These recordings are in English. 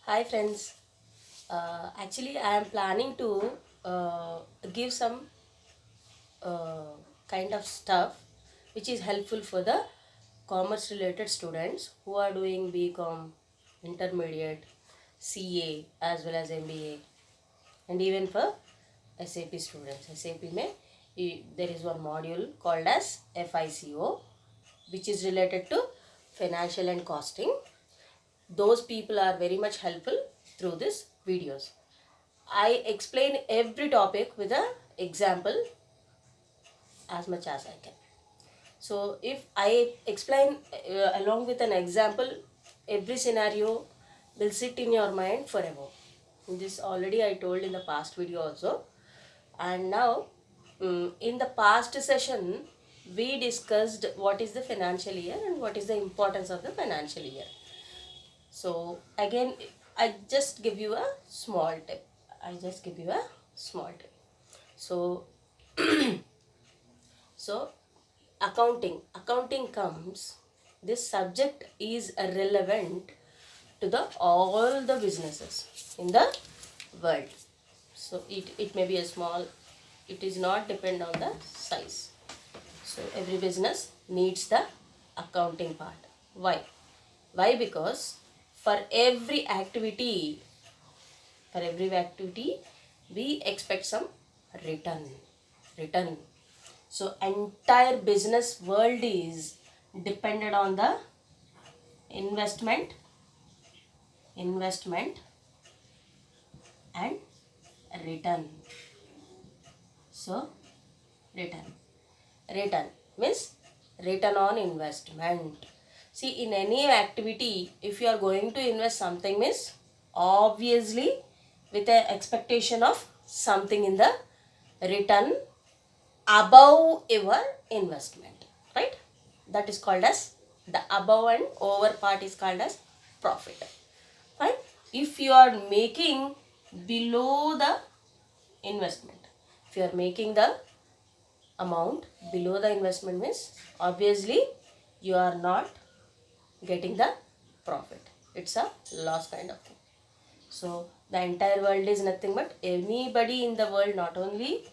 Hi friends. Actually, I am planning to give some uh, kind of stuff which is helpful for the commerce related students who are doing BCom, intermediate, CA as well as MBA, and even for SAP students. SAP में there is one module called as FICO, which is related to financial and costing. Those people are very much helpful through these videos. I explain every topic with an example as much as I can. So if I explain along with an example, every scenario will sit in your mind forever. This already I told in the past video also. And now in the past session we discussed what is the financial year and what is the importance of the financial year. So again, I just give you a small tip. I just give you a small tip. So so accounting comes. This subject is relevant to the all the businesses in the world. So it may be a small. It is not depend on the size. So every business needs the accounting part. Why? Why? Because for every activity, we expect some return. Return. So entire business world is dependent on the investment, investment and return. So return. Return means return on investment. See, in any activity, if you are going to invest something means obviously with an expectation of something in the return above your investment, right? That is called as the above and over part is called as profit. Fine. If you are making below the investment, if you are making the amount below the investment means obviously you are not getting the profit. It's a loss kind of thing. So the entire world is nothing but anybody in the world, not only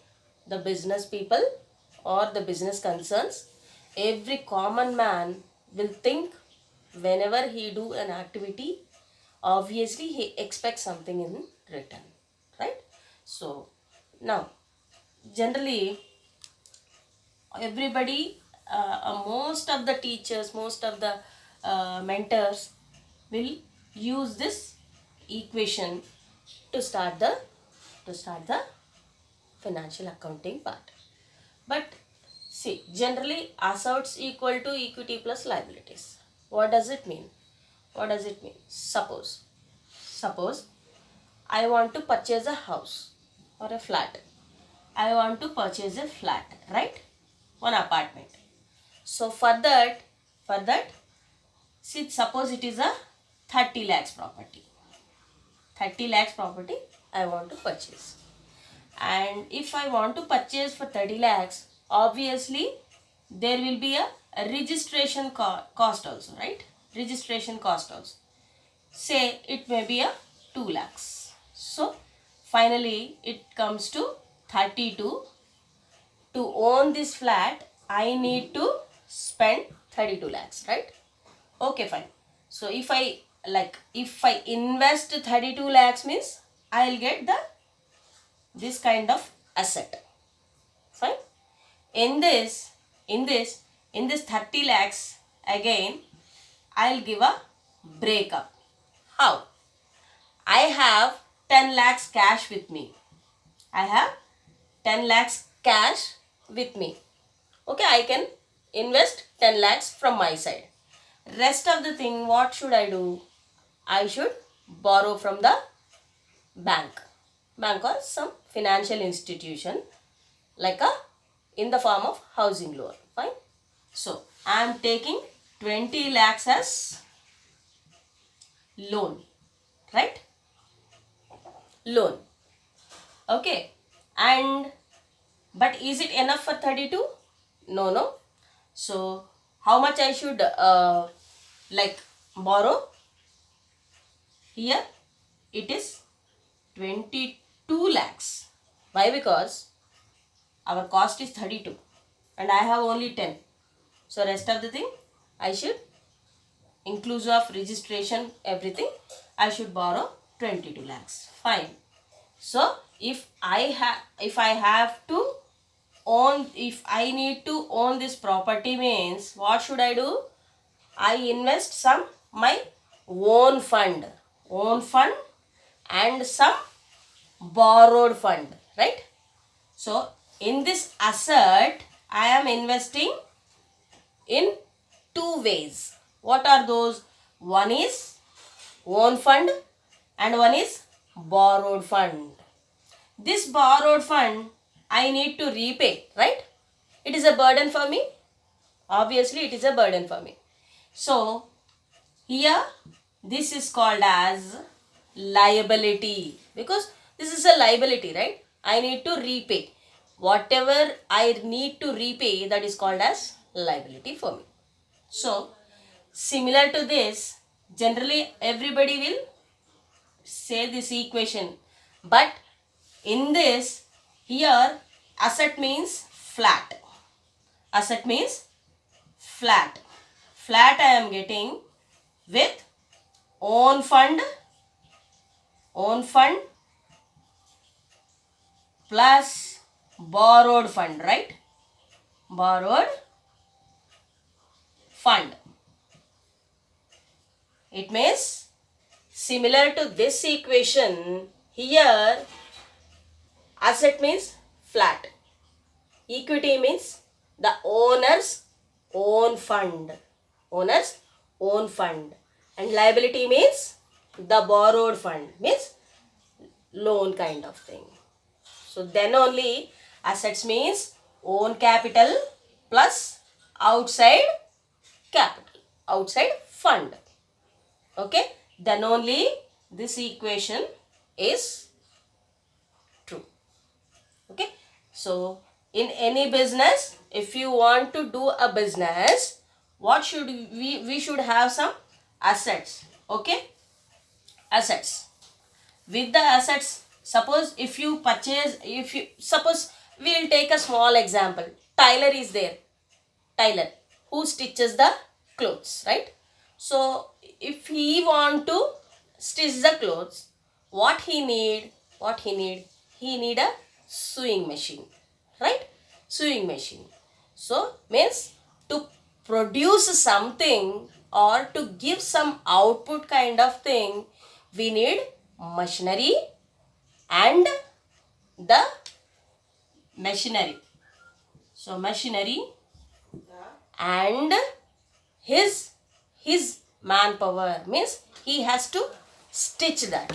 the business people or the business concerns, every common man will think whenever he do an activity, obviously he expects something in return, right? So now generally everybody, most of the teachers, most of the mentors will use this equation to start the financial accounting part. But see, generally assets equal to equity plus liabilities. What does it mean? What does it mean? Suppose I want to purchase a house or a flat. I want to purchase a flat, right? One apartment. So for that, see, suppose it is a 30 lakhs property. 30 lakhs property I want to purchase. And if I want to purchase for 30 lakhs, obviously there will be a registration cost also, right? Registration cost also. Say it may be a 2 lakhs. So finally it comes to 32. To own this flat, I need to spend 32 lakhs, right? Okay, fine. So if I invest 32 lakhs means I'll get this kind of asset. Fine. In this, in this, in this 30 lakhs, again, I'll give a breakup. How? I have 10 lakhs cash with me. I have 10 lakhs cash with me. Okay, I can invest 10 lakhs from my side. Rest of the thing, what should I do? I should borrow from the bank. Bank or some financial institution like a in the form of housing loan. Fine. So I am taking 20 lakhs as loan, right? Loan. Okay. And but is it enough for 32? No, no. So how much I should borrow here? it is 22 lakhs. Why? Because our cost is 32 and I have only 10. So rest of the thing I should, inclusive of registration, everything, I should borrow 22 lakhs. Fine. So if I have to own, if I need to own this property, means what should I do? I invest some my own fund and some borrowed fund, right? So in this asset I am investing in two ways. What are those? One is own fund and one is borrowed fund. This borrowed fund I need to repay, right? It is a burden for me. Obviously it is a burden for me. So here this is called as liability, because this is a liability, right? I need to repay. Whatever I need to repay, that is called as liability for me. So similar to this, generally everybody will say this equation, but in this, here asset means flat. Asset means flat. Flat I am getting with own fund plus borrowed fund, right? Borrowed fund. It means similar to this equation, here asset means flat. Equity means the owner's own fund. Owner's own fund. And liability means the borrowed fund, means loan kind of thing. So then only assets means own capital plus outside capital, outside fund. Okay, then only this equation is true. Okay, so in any business, if you want to do a business, what should we should have some assets. Okay, assets. With the assets, suppose if you purchase, suppose we will take a small example. Tailor is there. Tailor who stitches the clothes, right? So if he want to stitch the clothes, what he need? He need a sewing machine, right? Sewing machine. So means to produce something or to give some output kind of thing, we need machinery and the machinery. So machinery and his manpower, means he has to stitch that,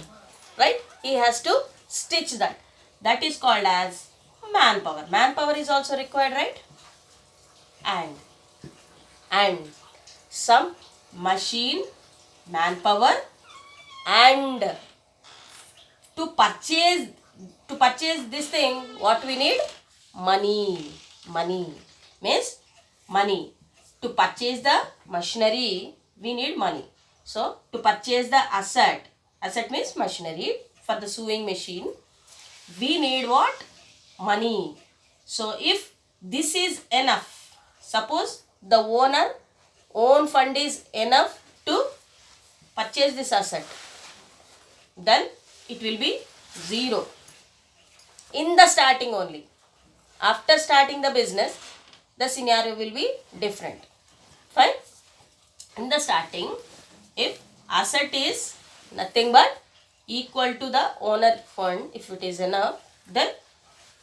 right? He has to stitch that. That is called as manpower. Manpower is also required, right? And some machine, manpower, and to purchase this thing, what we need? Money means money. To purchase the machinery, we need money. So to purchase the asset means machinery. For the sewing machine, we need what? Money. So if this is enough, suppose the owner own fund is enough to purchase this asset, then it will be 0 in the starting only. After starting the business, the scenario will be different. Fine. In the starting, if asset is nothing but equal to the owner fund, if it is enough, then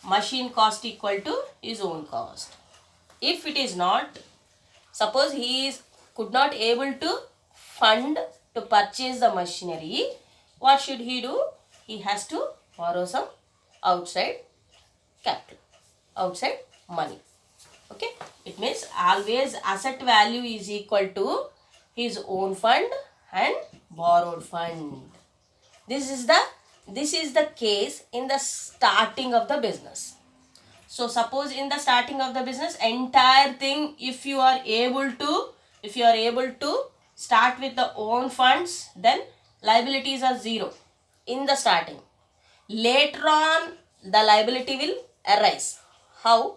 machine cost equal to his own cost. If it is not, suppose he could not able to fund to purchase the machinery, what should he do? He has to borrow some outside capital, outside money. Okay, it means always asset value is equal to his own fund and borrowed fund. This is the case in the starting of the business. So suppose in the starting of the business, entire thing, if you are able to start with the own funds, then liabilities are 0. in the starting. Later on, the liability will arise. How?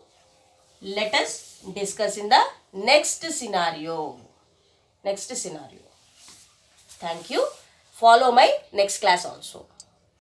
Let us discuss in the next scenario. Next scenario. Thank you. Follow my next class also.